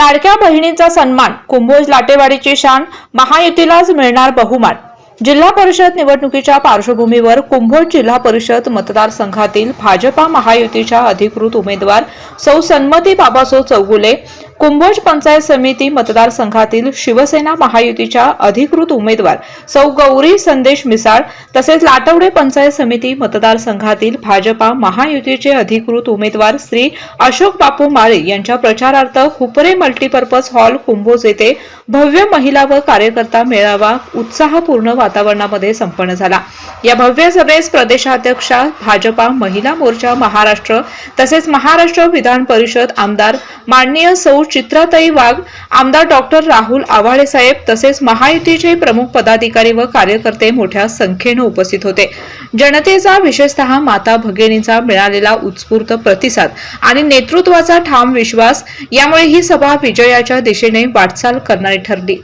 लाडक्या बहिणीचा सन्मान, कुंभोज लाटेवाडीची शान, महायुतीलाच मिळणार बहुमान। जिल्हा परिषद निवडणुकीच्या पार्श्वभूमीवर कुंभोज जिल्हा परिषद मतदारसंघातील भाजपा महायुतीच्या अधिकृत उमेदवार सौ सन्मती बाबासो चौगुले, कुंभोज पंचायत समिती मतदारसंघातील शिवसेना महायुतीच्या अधिकृत उमेदवार सौ गौरी संदेश मिसाळ, तसेच लाटवडे पंचायत समिती मतदारसंघातील भाजपा महायुतीचे अधिकृत उमेदवार श्री अशोक बापू माळे यांच्या प्रचारार्थ हुपरे मल्टीपर्पज हॉल कुंभोज येथे भव्य महिला व कार्यकर्ता मेळावा उत्साहपूर्ण वातावरणामध्ये संपन्न झाला। या भव्य सभेस प्रदेशाध्यक्षा भाजपा महिला मोर्चा महाराष्ट्र तसेच महाराष्ट्र विधान परिषद आमदार माननीय सौ चित्राताई वाघ, आमदार डॉक्टर राहुल आवाळे साहेब तसेच महायुतीचे प्रमुख पदाधिकारी व कार्यकर्ते मोठ्या संख्येने उपस्थित होते। जनतेचा विशेषतः माता भगिनींचा मिळालेला उत्स्फूर्त प्रतिसाद आणि नेतृत्वाचा ठाम विश्वास यामुळे ही सभा विजयाच्या दिशेने वाटचाल करणारी ठरली।